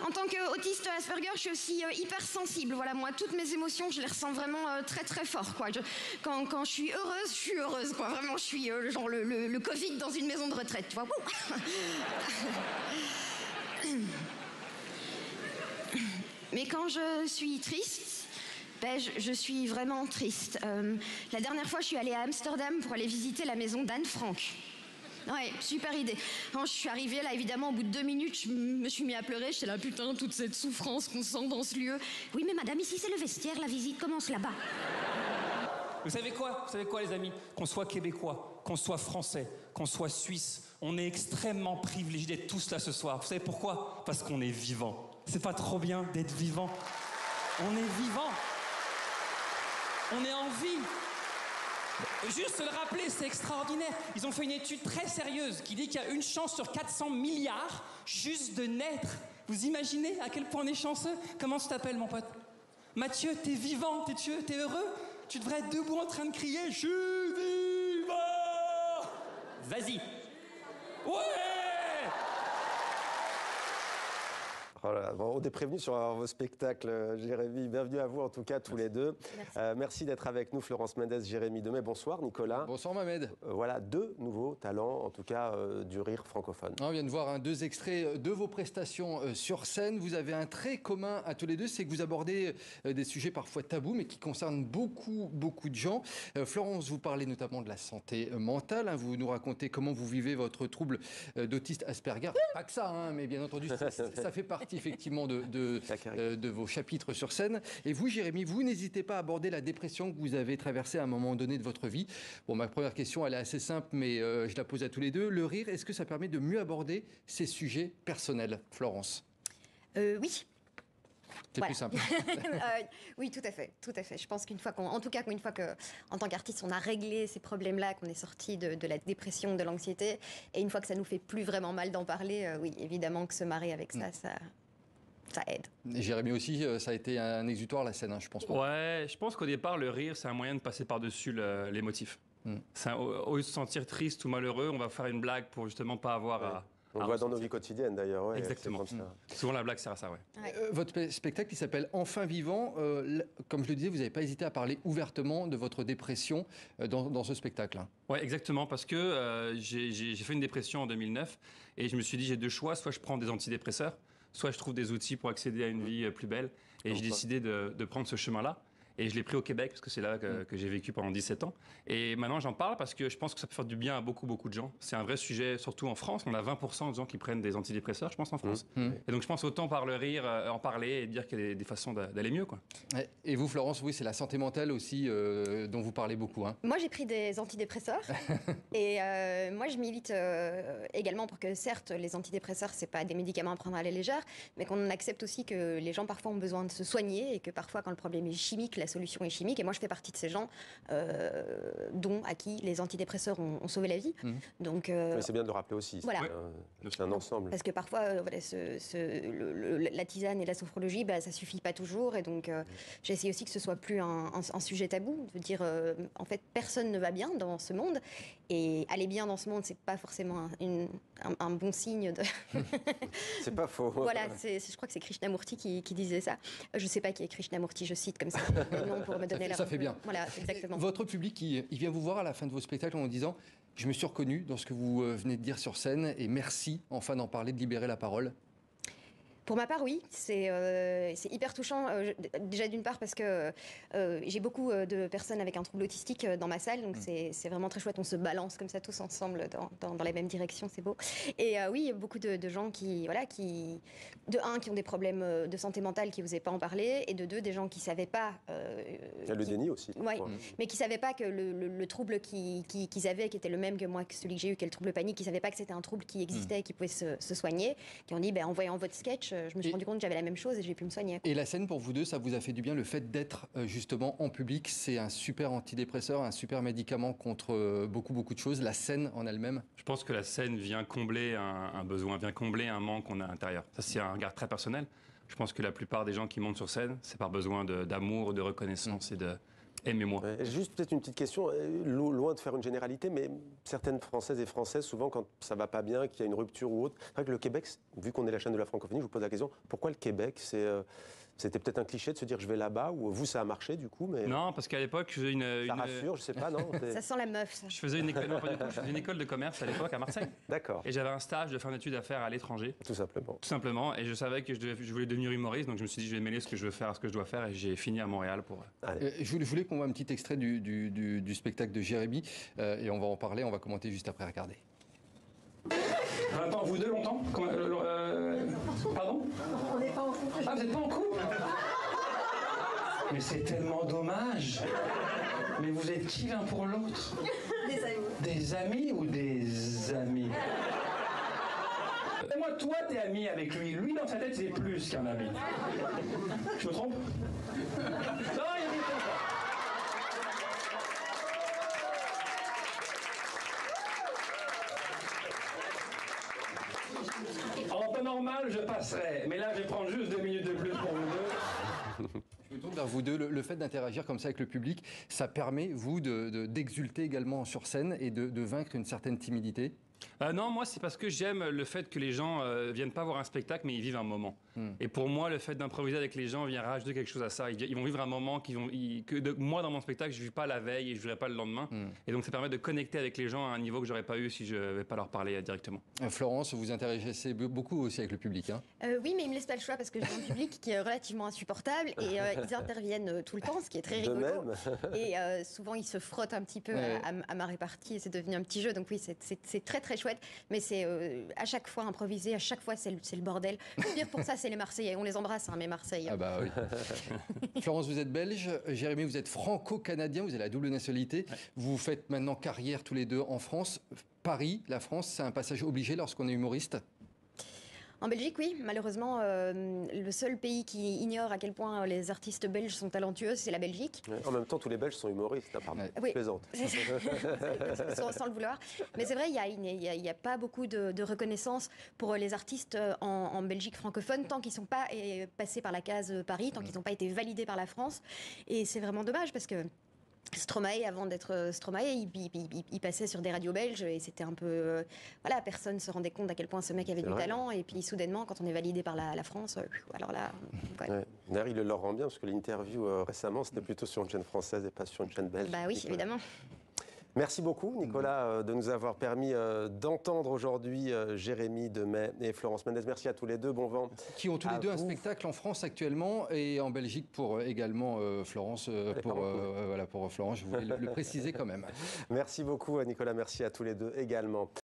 en tant qu'autiste Asperger, je suis aussi hypersensible. Voilà, moi, toutes mes émotions, je les ressens vraiment très très fort, quoi. Quand je suis heureuse, quoi. Vraiment, je suis genre le Covid dans une maison de retraite, tu vois. Mais quand je suis triste, ben, je suis vraiment triste. La dernière fois, je suis allée à Amsterdam pour aller visiter la maison d'Anne Frank. Ouais, super idée. Quand je suis arrivée là, évidemment, au bout de 2 minutes, je me suis mis à pleurer. J'étais là, putain, toute cette souffrance qu'on sent dans ce lieu. Oui, mais madame, ici c'est le vestiaire, la visite commence là-bas. Vous savez quoi, les amis? Qu'on soit québécois, qu'on soit français, qu'on soit suisse, on est extrêmement privilégiés d'être tous là ce soir. Vous savez pourquoi? Parce qu'on est vivant. C'est pas trop bien d'être vivant? On est vivant. On est en vie. Juste le rappeler, c'est extraordinaire. Ils ont fait une étude très sérieuse qui dit qu'il y a une chance sur 400 milliards juste de naître. Vous imaginez à quel point on est chanceux? Comment tu t'appelles, mon pote? Mathieu, t'es vivant, t'es heureux? Tu devrais être debout en train de crier « Je suis vivant !» Vas-y. Ouais! Voilà. Bon, on est prévenus sur vos spectacles, Jérémy. Bienvenue à vous, en tout cas, tous les deux. Merci d'être avec nous, Florence Mendes, Jérémy Demey. Bonsoir, Nicolas. Bonsoir, Mohamed. Voilà, 2 nouveaux talents, en tout cas, du rire francophone. On vient de voir 2 extraits de vos prestations sur scène. Vous avez un trait commun à tous les deux, c'est que vous abordez des sujets parfois tabous, mais qui concernent beaucoup de gens. Florence, vous parlez notamment de la santé mentale. Vous nous racontez comment vous vivez votre trouble d'autiste Asperger. Pas que ça, mais bien entendu, ça fait partie effectivement de vos chapitres sur scène. Et vous, Jérémy, vous n'hésitez pas à aborder la dépression que vous avez traversée à un moment donné de votre vie. Bon, ma première question, elle est assez simple, mais je la pose à tous les deux. Le rire, est-ce que ça permet de mieux aborder ces sujets personnels, Florence? Oui. C'est plus simple. Oui, tout à fait. Je pense qu'une fois qu'en tant qu'artiste, on a réglé ces problèmes-là, qu'on est sorti de la dépression, de l'anxiété, et une fois que ça nous fait plus vraiment mal d'en parler, oui, évidemment que se marrer avec ça aide. Et Jérémy aussi, ça a été un exutoire, la scène, je pense. Ouais, je pense qu'au départ, le rire, c'est un moyen de passer par-dessus l'émotif. Au lieu de se sentir triste ou malheureux, on va faire une blague pour justement pas avoir à... On le voit dans nos vies quotidiennes, d'ailleurs. Ouais, exactement. Souvent, la blague sert à ça, votre spectacle, il s'appelle Enfin vivant. Comme je le disais, vous n'avez pas hésité à parler ouvertement de votre dépression dans ce spectacle. Oui, exactement, parce que j'ai fait une dépression en 2009 et je me suis dit, j'ai 2 choix. Soit je prends des antidépresseurs, soit je trouve des outils pour accéder à une vie plus belle. Et j'ai décidé de prendre ce chemin-là. Et je l'ai pris au Québec, parce que c'est là que j'ai vécu pendant 17 ans. Et maintenant, j'en parle parce que je pense que ça peut faire du bien à beaucoup de gens. C'est un vrai sujet, surtout en France. On a 20% de gens qui prennent des antidépresseurs, je pense, en France. Et donc, je pense autant par le rire, en parler et dire qu'il y a des façons d'aller mieux, quoi. Et vous, Florence, oui, c'est la santé mentale aussi dont vous parlez beaucoup. Moi, j'ai pris des antidépresseurs. Et moi, je milite également pour que, certes, les antidépresseurs, c'est pas des médicaments à prendre à la légère, mais qu'on accepte aussi que les gens, parfois, ont besoin de se soigner et que parfois, quand le problème est chimique, la solution est chimique. Et moi, je fais partie de ces gens à qui les antidépresseurs ont sauvé la vie. Donc, c'est bien de le rappeler aussi. Voilà. C'est un ensemble. Parce que parfois, la tisane et la sophrologie, ça suffit pas toujours. Et donc, j'essaie aussi que ce soit plus un sujet tabou. De dire, en fait, personne ne va bien dans ce monde. Et aller bien dans ce monde, c'est pas forcément un bon signe de... C'est pas faux. Voilà, je crois que c'est Krishnamurti qui disait ça. Je sais pas qui est Krishnamurti, je cite comme ça. Non, pour me donner ça fait bien. Voilà, exactement. Votre public, il vient vous voir à la fin de vos spectacles en disant « Je me suis reconnu dans ce que vous venez de dire sur scène et merci enfin d'en parler, de libérer la parole ». Pour ma part, oui, c'est hyper touchant. Déjà d'une part parce que j'ai beaucoup de personnes avec un trouble autistique dans ma salle, donc c'est vraiment très chouette. On se balance comme ça tous ensemble dans la même direction, c'est beau. Et oui, il y a beaucoup de gens qui ont des problèmes de santé mentale, qui n'osaient pas en parler, et de 2, des gens qui savaient pas. Il y a le déni aussi. Oui, mais qui savaient pas que le trouble qu'ils avaient, qui était le même que moi, que celui que j'ai eu, qui est le trouble panique, qui savaient pas que c'était un trouble qui existait et qui pouvait se soigner, qui ont dit, en voyant votre sketch, je me suis rendu compte que j'avais la même chose et j'ai pu me soigner. Et la scène, pour vous deux, ça vous a fait du bien? Le fait d'être justement en public, c'est un super antidépresseur, un super médicament contre beaucoup de choses. La scène en elle-même? Je pense que la scène vient combler un besoin, vient combler un manque qu'on a à l'intérieur. Ça, c'est un regard très personnel. Je pense que la plupart des gens qui montent sur scène, c'est par besoin d'amour, de reconnaissance et Aimez-moi. Juste peut-être une petite question, loin de faire une généralité, mais certaines Françaises et Français, souvent quand ça va pas bien, qu'il y a une rupture ou autre, c'est vrai que le Québec, vu qu'on est la chaîne de la francophonie, je vous pose la question, pourquoi le Québec? C'était peut-être un cliché de se dire je vais là-bas, ou vous ça a marché du coup, mais Non, parce qu'à l'époque, je faisais ça rassure, je sais pas, non? Ça sent la meuf, ça. Je faisais une école, non, pas du tout, je faisais une école de commerce à l'époque à Marseille. D'accord, Et j'avais un stage de fin d'études à faire à l'étranger, tout simplement. tout simplement. Et je savais que je voulais devenir humoriste, donc je me suis dit je vais mêler ce que je veux faire à ce que je dois faire. Et j'ai fini à Montréal pour. Je voulais qu'on voit un petit extrait du spectacle de Jérémy et on va en parler, on va commenter juste après. Regardez. Attends, vous deux longtemps Pardon? On n'est pas en couple. Ah, vous n'êtes pas en couple? Mais c'est tellement dommage. Mais vous êtes qui l'un pour l'autre? Des amis. Des amis ou des amis? Moi, toi, t'es ami avec lui. Lui, dans sa tête, c'est plus qu'un ami. Je me trompe? Non, il y a des choses. En temps normal, je passerai. Mais là, je vais prendre juste 2 minutes de plus pour vous deux. Je me tourne vers vous deux. Le fait d'interagir comme ça avec le public, ça permet, vous, d'exulter également sur scène et de vaincre une certaine timidité? Non, moi, c'est parce que j'aime le fait que les gens viennent pas voir un spectacle, mais ils vivent un moment. Et pour moi, le fait d'improviser avec les gens vient rajouter quelque chose à ça. Ils vont vivre un moment moi, dans mon spectacle, je ne vis pas la veille et je ne vivrai pas le lendemain. Et donc, ça permet de connecter avec les gens à un niveau que j'aurais pas eu si je ne vais pas leur parler directement. Florence, vous interagissez beaucoup aussi avec le public, hein? Oui, mais ils me laissent pas le choix parce que j'ai un public qui est relativement insupportable et ils interviennent tout le temps, ce qui est très rigolo. Et souvent, ils se frottent un petit peu à ma répartie et c'est devenu un petit jeu. Donc oui, c'est très très chouette. Mais c'est à chaque fois improvisé, à chaque fois c'est le bordel. Le pire pour ça, c'est les Marseillais. On les embrasse, hein, mais Marseille. Ah bah oui. Florence, vous êtes belge. Jérémy, vous êtes franco-canadien. Vous avez la double nationalité. Ouais. Vous faites maintenant carrière tous les deux en France. Paris, la France, c'est un passage obligé lorsqu'on est humoriste? En Belgique, oui. Malheureusement, le seul pays qui ignore à quel point les artistes belges sont talentueux, c'est la Belgique. En même temps, tous les Belges sont humoristes, apparemment. Oui. Plaisante. sans le vouloir. Mais c'est vrai, il n'y a pas beaucoup de reconnaissance pour les artistes en Belgique francophone, tant qu'ils ne sont pas passés par la case Paris, tant qu'ils n'ont pas été validés par la France. Et c'est vraiment dommage parce que Stromae, avant d'être Stromae, il passait sur des radios belges et c'était un peu... voilà, personne ne se rendait compte à quel point ce mec avait du talent. Et puis soudainement, quand on est validé par la France, alors là... Ouais. D'ailleurs, il le leur rend bien parce que l'interview récemment, c'était plutôt sur une chaîne française et pas sur une chaîne belge. Bah oui, évidemment. Merci beaucoup, Nicolas, de nous avoir permis d'entendre aujourd'hui Jérémy Demey et Florence Mendes. Merci à tous les deux. Bon vent. Qui ont tous les deux un spectacle en France actuellement et en Belgique pour également Florence. Pour Florence, je voulais le préciser quand même. Merci beaucoup, Nicolas. Merci à tous les deux également.